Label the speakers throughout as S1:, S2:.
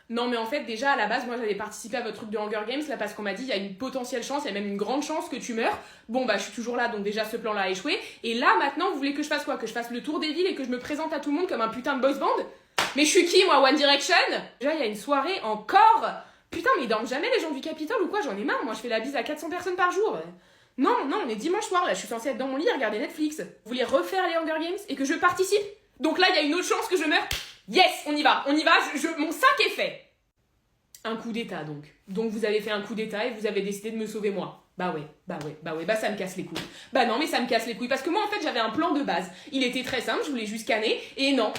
S1: Non mais en fait déjà à la base moi j'avais participé à votre truc de Hunger Games là parce qu'on m'a dit il y a une potentielle chance, il y a même une grande chance que tu meurs. Bon bah je suis toujours là donc déjà ce plan là a échoué. Et là maintenant vous voulez que je fasse quoi? Que je fasse le tour des villes et que je me présente à tout le monde comme un putain de boys band? Mais je suis qui moi, One Direction? Déjà il y a une soirée encore. Putain mais ils dorment jamais les gens du Capitole ou quoi? J'en ai marre, moi je fais la bise à 400 personnes par jour. Non, on est dimanche soir là, je suis censée être dans mon lit et regarder Netflix. Vous voulez refaire les Hunger Games et que je participe? Donc là il y a une autre chance que je meure? Yes, on y va, mon sac est fait. Un coup d'état donc. Donc vous avez fait un coup d'état et vous avez décidé de me sauver moi. Bah ça me casse les couilles. Bah non mais ça me casse les couilles parce que moi en fait j'avais un plan de base. Il était très simple, je voulais juste canner et non,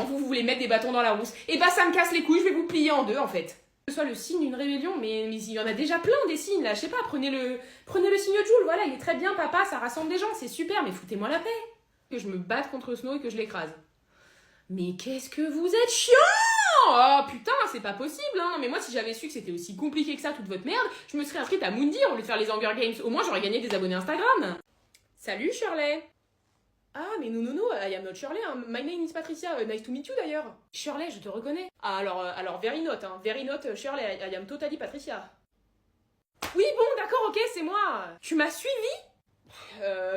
S1: vous voulez mettre des bâtons dans la rousse. Et bah ça me casse les couilles, je vais vous plier en deux en fait. Que ce soit le signe d'une rébellion, mais il y en a déjà plein des signes là, je sais pas, prenez le signe Joule, voilà, il est très bien papa, ça rassemble des gens, c'est super, mais foutez-moi la paix. Que je me batte contre Snow et que je l'écrase. Mais qu'est-ce que vous êtes chiant! Oh putain, c'est pas possible, hein. Mais moi, si j'avais su que c'était aussi compliqué que ça, toute votre merde, je me serais inscrite à Mundi au lieu de faire les Hunger Games. Au moins, j'aurais gagné des abonnés Instagram. Salut, Shirley. Ah, mais non, I am not Shirley, hein. My name is Patricia, nice to meet you d'ailleurs. Shirley, je te reconnais. Ah, alors, very not, hein. Very not, Shirley, I am totally Patricia. Oui, bon, d'accord, ok, c'est moi. Tu m'as suivi?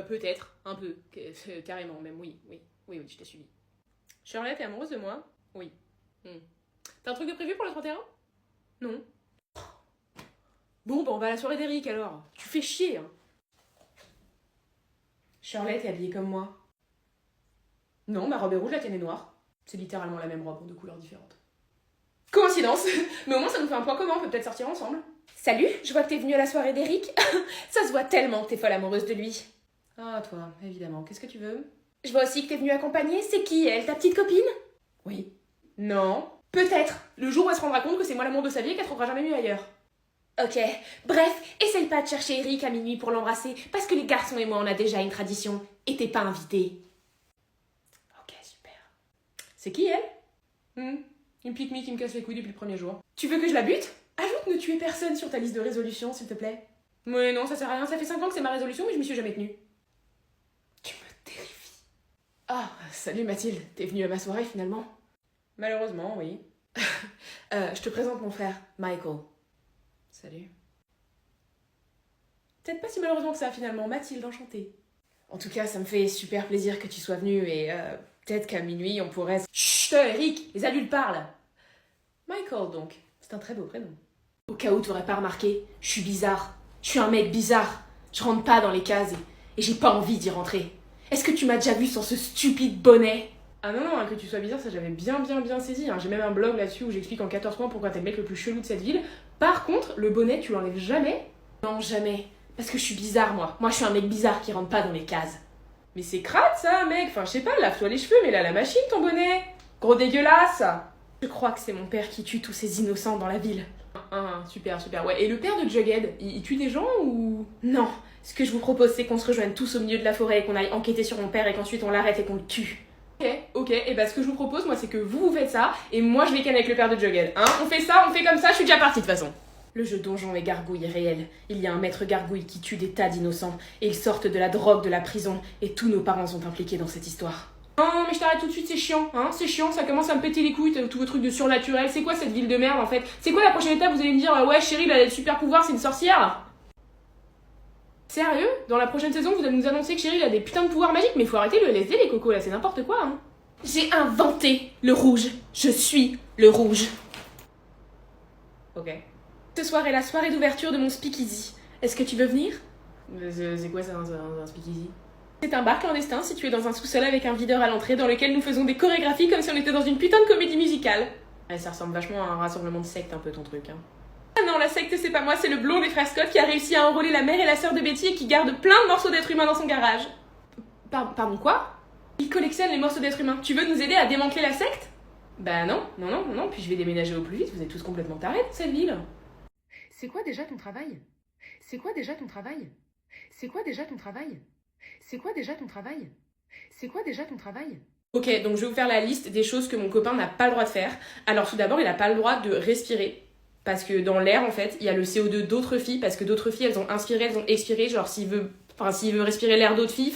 S1: Peut-être, un peu, carrément même, oui, je t'ai suivi. Shirley, t'es amoureuse de moi? Oui. T'as un truc de prévu pour le 31? Non. Bon, bah on va à la soirée d'Eric alors. Tu fais chier, hein. Shirley, t'es habillée comme moi? Non, ma robe est rouge, la tienne est noire. C'est littéralement la même robe, de couleurs différentes. Coïncidence. Mais au moins ça nous fait un point commun, on peut peut-être sortir ensemble. Salut, je vois que t'es venue à la soirée d'Eric. Ça se voit tellement que t'es folle amoureuse de lui. Ah, toi, évidemment. Qu'est-ce que tu veux? Je vois aussi que t'es venue accompagner. C'est qui, elle, ta petite copine? Oui. Non. Peut-être. Le jour où elle se rendra compte que c'est moi l'amour de sa vie et qu'elle trouvera jamais mieux ailleurs. Ok. Bref, essaye pas de chercher Eric à minuit pour l'embrasser, parce que les garçons et moi, on a déjà une tradition. Et t'es pas invité. Ok, super. C'est qui, elle? Une pique-me qui me casse les couilles depuis le premier jour. Tu veux que je la bute? Ajoute ne tuer personne sur ta liste de résolutions, s'il te plaît. Mais non, ça sert à rien. Ça fait 5 ans que c'est ma résolution, mais je m'y suis jamais tenue. Tu me terrifies. Ah, salut Mathilde. T'es venue à ma soirée, finalement? Malheureusement, oui. Je te présente mon frère, Michael. Salut. Peut-être pas si malheureusement que ça, finalement. Mathilde, enchantée. En tout cas, ça me fait super plaisir que tu sois venue et peut-être qu'à minuit, on pourrait... Chut, Eric, les adultes parlent. Michael, donc. C'est un très beau prénom. Au cas où t'aurais pas remarqué, je suis bizarre. Je suis un mec bizarre. Je rentre pas dans les cases et j'ai pas envie d'y rentrer. Est-ce que tu m'as déjà vu sans ce stupide bonnet? Ah non, que tu sois bizarre, ça j'avais bien saisi. Hein. J'ai même un blog là-dessus où j'explique en 14 points pourquoi t'es le mec le plus chelou de cette ville. Par contre, le bonnet, tu l'enlèves jamais? Non, jamais. Parce que je suis bizarre, moi. Moi, je suis un mec bizarre qui rentre pas dans les cases. Mais c'est crade, ça, mec. Enfin, je sais pas, lave-toi les cheveux, mais là, la machine, ton bonnet. Gros dégueulasse. Je crois que c'est mon père qui tue tous ces innocents dans la ville. Super. Ouais, et le père de Jughead, il tue des gens ou... Non. Ce que je vous propose, c'est qu'on se rejoigne tous au milieu de la forêt et qu'on aille enquêter sur mon père et qu'ensuite on l'arrête et qu'on le tue. Ok, et bah ce que je vous propose, moi, c'est que vous faites ça, et moi je vais canner avec le père de Jughead, hein. On fait ça, on fait comme ça, je suis déjà partie de toute façon. Le jeu donjon et gargouille est réel. Il y a un maître gargouille qui tue des tas d'innocents, et ils sortent de la drogue de la prison, et tous nos parents sont impliqués dans cette histoire. Non, mais je t'arrête tout de suite, c'est chiant, hein, c'est chiant, ça commence à me péter les couilles, tous vos trucs de surnaturel. C'est quoi cette ville de merde en fait? C'est quoi la prochaine étape? Vous allez me dire, ouais, Cheryl, elle a des super pouvoirs, c'est une sorcière? Sérieux? Dans la prochaine saison, vous allez nous annoncer que Cheryl a des putains de pouvoirs magiques? Mais faut arrêter le LSD, les cocos, là, c'est n'importe quoi, hein. J'ai inventé le rouge. Je suis le rouge. Ok. Ce soir est la soirée d'ouverture de mon speakeasy. Est-ce que tu veux venir? C'est quoi ça, un speakeasy? C'est un bar clandestin situé dans un sous-sol avec un videur à l'entrée dans lequel nous faisons des chorégraphies comme si on était dans une putain de comédie musicale. Ouais, ça ressemble vachement à un rassemblement de secte un peu ton truc, hein. Ah non, la secte c'est pas moi, c'est le blond des frères Scott qui a réussi à enrôler la mère et la sœur de Betty et qui garde plein de morceaux d'êtres humains dans son garage. Pardon quoi? Il collectionne les morceaux d'êtres humains. Tu veux nous aider à démanteler la secte? Bah non, puis je vais déménager au plus vite, vous êtes tous complètement tarés dans cette ville. C'est quoi déjà ton travail? C'est quoi déjà ton travail? C'est quoi déjà ton travail? C'est quoi déjà ton travail? C'est quoi déjà ton travail? Ok, donc je vais vous faire la liste des choses que mon copain n'a pas le droit de faire. Alors tout d'abord, il n'a pas le droit de respirer. Parce que dans l'air, en fait, il y a le CO2 d'autres filles, parce que d'autres filles, elles ont inspiré, elles ont expiré. Genre, s'il veut respirer l'air d'autres filles,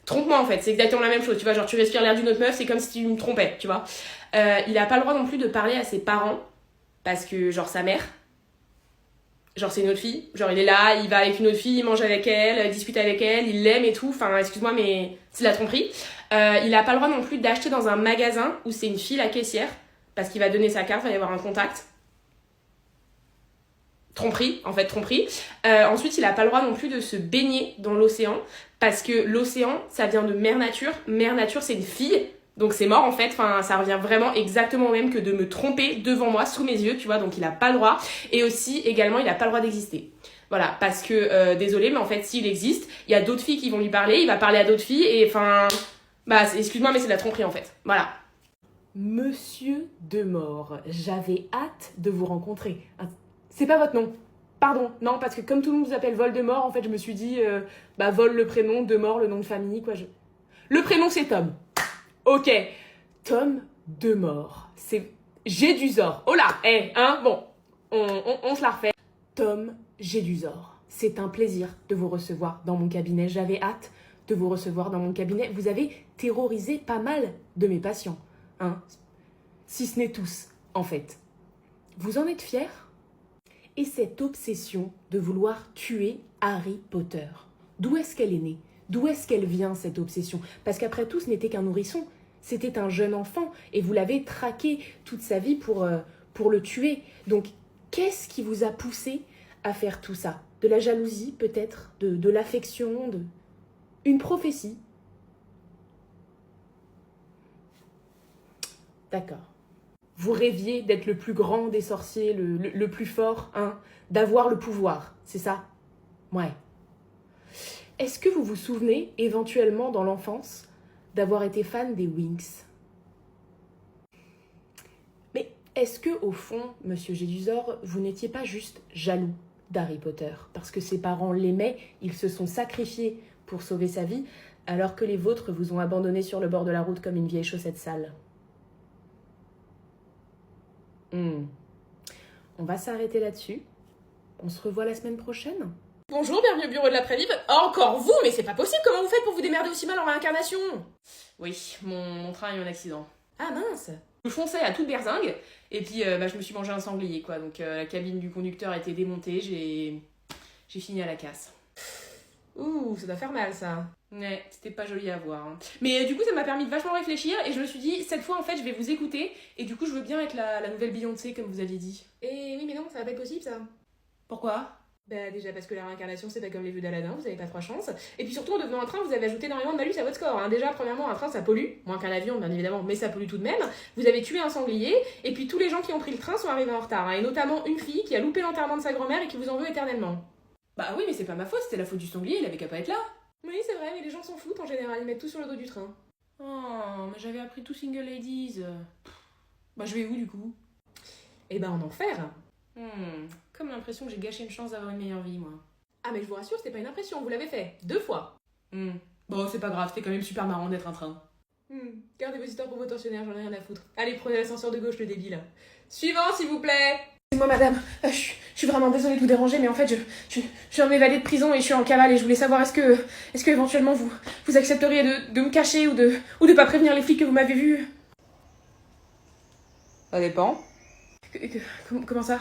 S1: trompe-moi, en fait. C'est exactement la même chose, tu vois. Genre, tu respires l'air d'une autre meuf, c'est comme si tu me trompais, tu vois. Il a pas le droit non plus de parler à ses parents, parce que, genre, sa mère, genre, c'est une autre fille. Genre, il est là, il va avec une autre fille, il mange avec elle, discute avec elle, il l'aime et tout. Enfin, excuse-moi, mais c'est de la tromperie. Il a pas le droit non plus d'acheter dans un magasin où c'est une fille la caissière, parce qu'il va donner sa carte, il va y avoir un contact. Tromperie, en fait, tromperie. Ensuite, il a pas le droit non plus de se baigner dans l'océan, parce que l'océan, ça vient de mère nature. Mère nature, c'est une fille. Donc c'est mort en fait, enfin ça revient vraiment exactement au même que de me tromper devant moi, sous mes yeux, tu vois, donc il a pas le droit. Et aussi, également, il a pas le droit d'exister. Voilà, parce que, désolé, mais en fait, s'il existe, il y a d'autres filles qui vont lui parler, il va parler à d'autres filles, et enfin, bah, excuse-moi, mais c'est de la tromperie en fait. Voilà. Monsieur Demort, j'avais hâte de vous rencontrer. C'est pas votre nom. Pardon, non, parce que comme tout le monde vous appelle Voldemort, en fait, je me suis dit, Vol le prénom, Demort le nom de famille, quoi. Le prénom, c'est Tom. Ok, Tom Demort. C'est Gédusor. Oh là, bon, on se la refait. Tom Gédusor. C'est un plaisir de vous recevoir dans mon cabinet. J'avais hâte de vous recevoir dans mon cabinet. Vous avez terrorisé pas mal de mes patients, hein. Si ce n'est tous, en fait. Vous en êtes fiers? Et cette obsession de vouloir tuer Harry Potter, d'où est-ce qu'elle est née? D'où est-ce qu'elle vient, cette obsession? Parce qu'après tout, ce n'était qu'un nourrisson. C'était un jeune enfant et vous l'avez traqué toute sa vie pour le tuer. Donc, qu'est-ce qui vous a poussé à faire tout ça? De la jalousie, peut-être? De l'affection? Une prophétie? D'accord. Vous rêviez d'être le plus grand des sorciers, le plus fort, hein? D'avoir le pouvoir, c'est ça? Ouais. Est-ce que vous vous souvenez, éventuellement dans l'enfance, d'avoir été fan des Winx? Mais est-ce que, au fond, Monsieur Gédusor, vous n'étiez pas juste jaloux d'Harry Potter? Parce que ses parents l'aimaient, ils se sont sacrifiés pour sauver sa vie, alors que les vôtres vous ont abandonné sur le bord de la route comme une vieille chaussette sale. On va s'arrêter là-dessus. On se revoit la semaine prochaine. Bonjour, bienvenue au bureau de la Prévive. Encore vous, mais c'est pas possible, comment vous faites pour vous démerder aussi mal en réincarnation? Oui, mon train a eu un accident. Ah mince. Je fonçais à toute berzingue, et puis je me suis mangé un sanglier, quoi. Donc la cabine du conducteur a été démontée, j'ai fini à la casse. Ouh, ça doit faire mal ça. Ouais, c'était pas joli à voir. Hein. Mais du coup, ça m'a permis de vachement réfléchir, et je me suis dit, cette fois en fait, je vais vous écouter, et du coup, je veux bien être la nouvelle Beyoncé, comme vous aviez dit. Et oui, mais non, ça va pas être possible ça. Pourquoi? Bah déjà parce que la réincarnation c'est pas comme les jeux d'Aladin, vous avez pas 3 chances. Et puis surtout en devenant un train, vous avez ajouté énormément de malus à votre score. Hein. Déjà premièrement un train ça pollue, moins qu'un avion bien évidemment, mais ça pollue tout de même. Vous avez tué un sanglier, et puis tous les gens qui ont pris le train sont arrivés en retard. Hein. Et notamment une fille qui a loupé l'enterrement de sa grand-mère et qui vous en veut éternellement. Bah oui mais c'est pas ma faute, c'était la faute du sanglier, il avait qu'à pas être là. Oui c'est vrai, mais les gens s'en foutent en général, ils mettent tout sur le dos du train. Oh, mais j'avais appris tout single ladies. Bah je vais où du coup? Eh ben en enfer. Comme l'impression que j'ai gâché une chance d'avoir une meilleure vie moi. Ah mais je vous rassure, c'était pas une impression, vous l'avez fait 2 fois. Bon, c'est pas grave, c'était quand même super marrant d'être un train. Gardez vos histoires pour vos tortionnaires, j'en ai rien à foutre. Allez, prenez l'ascenseur de gauche, le débile. Suivant, s'il vous plaît. Excusez-moi, madame, je suis vraiment désolée de vous déranger, mais en fait, je suis en évadé de prison et je suis en cavale et je voulais savoir est-ce que éventuellement vous accepteriez de me cacher ou de pas prévenir les flics que vous m'avez vu. Ça dépend. Comment ça?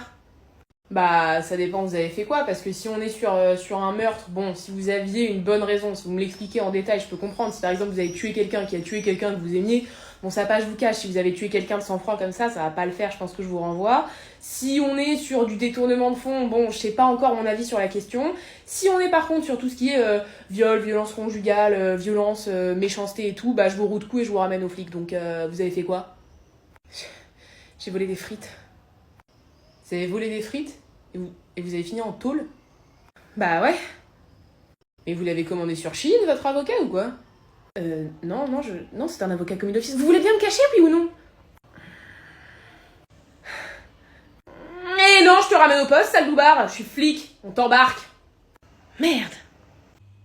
S1: Bah, ça dépend, vous avez fait quoi? Parce que si on est sur un meurtre, bon, si vous aviez une bonne raison, si vous me l'expliquez en détail, je peux comprendre. Si par exemple vous avez tué quelqu'un qui a tué quelqu'un que vous aimiez, bon, ça pas, je vous cache. Si vous avez tué quelqu'un de sang-froid comme ça va pas le faire, je pense que je vous renvoie. Si on est sur du détournement de fonds, bon, je sais pas encore mon avis sur la question. Si on est par contre sur tout ce qui est viol, violence conjugale, violence, méchanceté et tout, bah, je vous roue de coups et je vous ramène aux flics. Donc, vous avez fait quoi? J'ai volé des frites. Vous avez volé des frites et vous avez fini en tôle? Bah ouais. Mais vous l'avez commandé sur Chine, votre avocat, ou quoi? Non, c'est un avocat commis d'office. Vous voulez bien me cacher, oui ou non? Mais non, je te ramène au poste, sale loupard. Je suis flic, on t'embarque. Merde.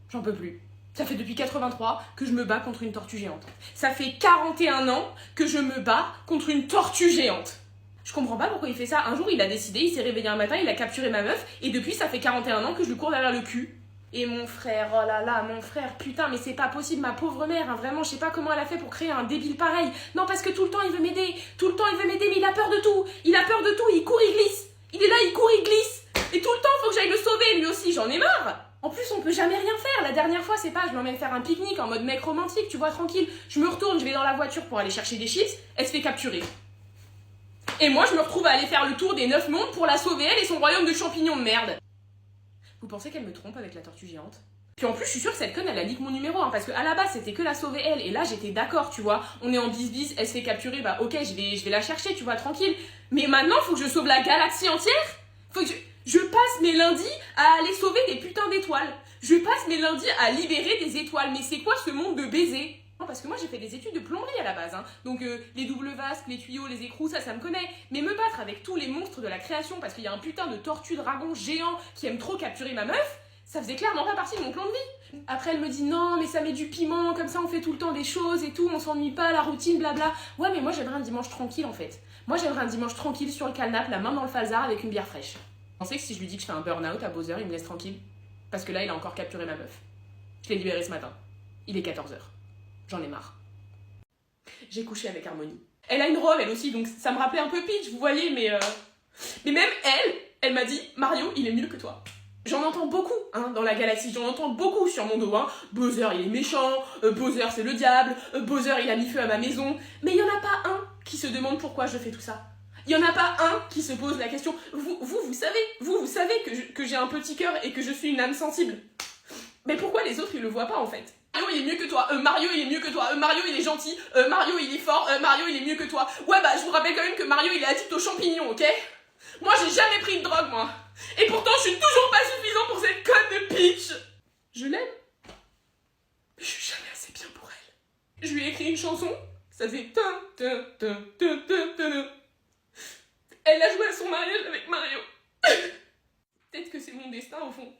S1: J'en peux plus. Ça fait depuis 83 que je me bats contre une tortue géante. Ça fait 41 ans que je me bats contre une tortue géante. Je comprends pas pourquoi il fait ça. Un jour, il a décidé, il s'est réveillé un matin, il a capturé ma meuf, et depuis, ça fait 41 ans que je lui cours derrière le cul. Et mon frère, oh là là, mon frère, putain, mais c'est pas possible, ma pauvre mère, hein, vraiment, je sais pas comment elle a fait pour créer un débile pareil. Non, parce que tout le temps, il veut m'aider, mais il a peur de tout, il court, il glisse. Il est là, il court, il glisse. Et tout le temps, faut que j'aille le sauver, lui aussi, j'en ai marre. En plus, on peut jamais rien faire. La dernière fois, c'est pas, je l'emmène faire un pique-nique en mode mec romantique, tu vois, tranquille. Je me retourne, je vais dans la voiture pour aller chercher des chips, elle se fait capturer. Et moi, je me retrouve à aller faire le tour des 9 mondes pour la sauver, elle et son royaume de champignons de merde. Vous pensez qu'elle me trompe avec la tortue géante? Puis en plus, je suis sûre que cette conne, elle a niqué mon numéro, hein, parce qu'à la base, c'était que la sauver elle, et là, j'étais d'accord, tu vois. On est en bis-bis, elle se fait capturer, bah ok, je vais la chercher, tu vois, tranquille. Mais maintenant, faut que je sauve la galaxie entière. Faut que je passe mes lundis à aller sauver des putains d'étoiles. Je passe mes lundis à libérer des étoiles. Mais c'est quoi ce monde de baisers? Parce que moi j'ai fait des études de plomberie à la base, hein. Donc les doubles vasques, les tuyaux, les écrous, ça me connaît. Mais me battre avec tous les monstres de la création parce qu'il y a un putain de tortue dragon géant qui aime trop capturer ma meuf, ça faisait clairement pas partie de mon plan de vie. Après elle me dit non mais ça met du piment, comme ça on fait tout le temps des choses et tout, on s'ennuie pas, la routine, blabla. Ouais mais moi j'aimerais un dimanche tranquille en fait. Moi j'aimerais un dimanche tranquille sur le canapé, la main dans le falzar avec une bière fraîche. Vous pensez que si je lui dis que je fais un burn-out à Bowser, il me laisse tranquille? Parce que là il a encore capturé ma meuf. Je l'ai libéré ce matin. Il est 14h. J'en ai marre. J'ai couché avec Harmonie. Elle a une robe, elle aussi, donc ça me rappelait un peu Peach, vous voyez, mais même elle m'a dit, Mario, il est mieux que toi. J'en entends beaucoup, hein, dans la galaxie, j'en entends beaucoup sur mon dos, hein. Bowser, il est méchant, Bowser, c'est le diable, Bowser, il a mis feu à ma maison. Mais il y en a pas un qui se demande pourquoi je fais tout ça. Il y en a pas un qui se pose la question. Vous savez que j'ai un petit cœur et que je suis une âme sensible. Mais pourquoi les autres, ils le voient pas, en fait? Mario il est mieux que toi, Mario il est mieux que toi, Mario il est gentil, Mario il est fort, Mario il est mieux que toi. Ouais bah je vous rappelle quand même que Mario il est addict aux champignons, ok? Moi j'ai jamais pris de drogue moi. Et pourtant je suis toujours pas suffisant pour cette conne de Peach. Je l'aime. Mais je suis jamais assez bien pour elle. Je lui ai écrit une chanson, ça faisait Elle a joué à son mariage avec Mario. Peut-être que c'est mon destin au fond,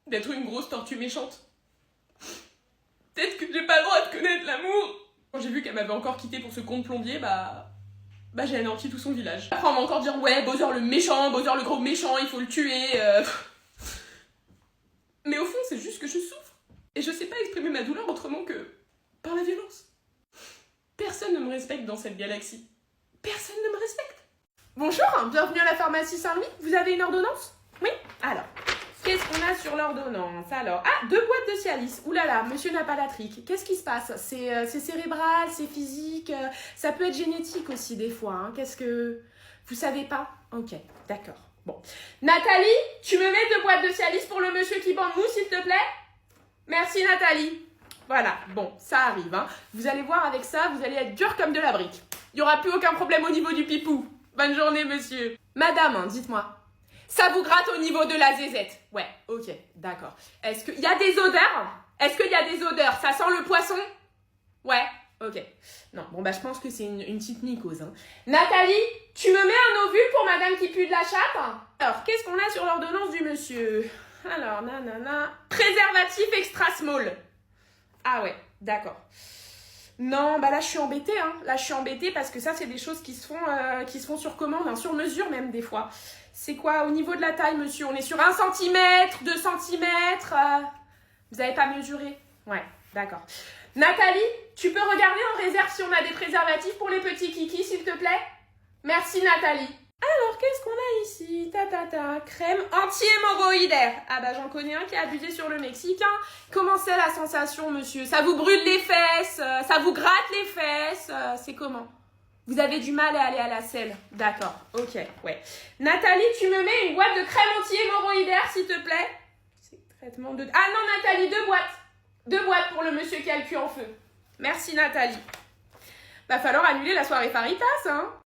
S1: d'être une grosse tortue méchante. Peut-être que j'ai pas le droit de connaître l'amour. Quand j'ai vu qu'elle m'avait encore quitté pour ce con de plombier, bah j'ai anéanti tout son village. Après on va encore dire ouais, Bowser le méchant, Bowser le gros méchant, il faut le tuer. Mais au fond c'est juste que je souffre. Et je sais pas exprimer ma douleur autrement que par la violence. Personne ne me respecte dans cette galaxie. Personne ne me respecte. Bonjour, bienvenue à la pharmacie Saint-Louis. Vous avez une ordonnance? Oui. Alors, qu'est-ce qu'on a sur l'ordonnance? Alors, 2 boîtes de Cialis. Ouh là là, monsieur n'a pas la trique. Qu'est-ce qui se passe? C'est cérébral, c'est physique, ça peut être génétique aussi des fois. Hein. Qu'est-ce que... Vous savez pas? Ok, d'accord. Bon. Nathalie, tu me mets 2 boîtes de Cialis pour le monsieur qui bande mou, s'il te plaît? Merci Nathalie. Voilà, bon, ça arrive. Hein. Vous allez voir avec ça, vous allez être dur comme de la brique. Il n'y aura plus aucun problème au niveau du pipou. Bonne journée, monsieur. Madame, hein, dites-moi. Ça vous gratte au niveau de la zézette? Ouais, ok, d'accord. Est-ce qu'il y a des odeurs? Est-ce qu'il y a des odeurs? Ça sent le poisson? Ouais, ok. Non, bon bah je pense que c'est une petite mycose. Hein. Nathalie, tu me mets un ovule pour madame qui pue de la chatte? Alors, qu'est-ce qu'on a sur l'ordonnance du monsieur? Alors, nanana... Préservatif extra small. Ah ouais, d'accord. Non, bah là je suis embêtée, hein. Là je suis embêtée parce que ça c'est des choses qui se font sur commande, hein, sur mesure même des fois. C'est quoi au niveau de la taille, monsieur? On est sur 1 cm, 2 cm. Vous n'avez pas mesuré? Ouais, d'accord. Nathalie, tu peux regarder en réserve si on a des préservatifs pour les petits kikis, s'il te plaît? Merci Nathalie. Alors, qu'est-ce qu'on a ici? Crème anti-hémorroïdaire. Ah bah j'en connais un qui a abusé sur le Mexique. Hein. Comment c'est la sensation, monsieur? Ça vous brûle les fesses? Ça vous gratte les fesses? C'est comment? Vous avez du mal à aller à la selle? D'accord, ok, ouais. Nathalie, tu me mets une boîte de crème anti-hémorroïdaire, s'il te plaît? C'est traitement de... Ah non, Nathalie, 2 boîtes. 2 boîtes pour le monsieur qui a le cul en feu. Merci, Nathalie. Va falloir annuler la soirée Faritas, hein?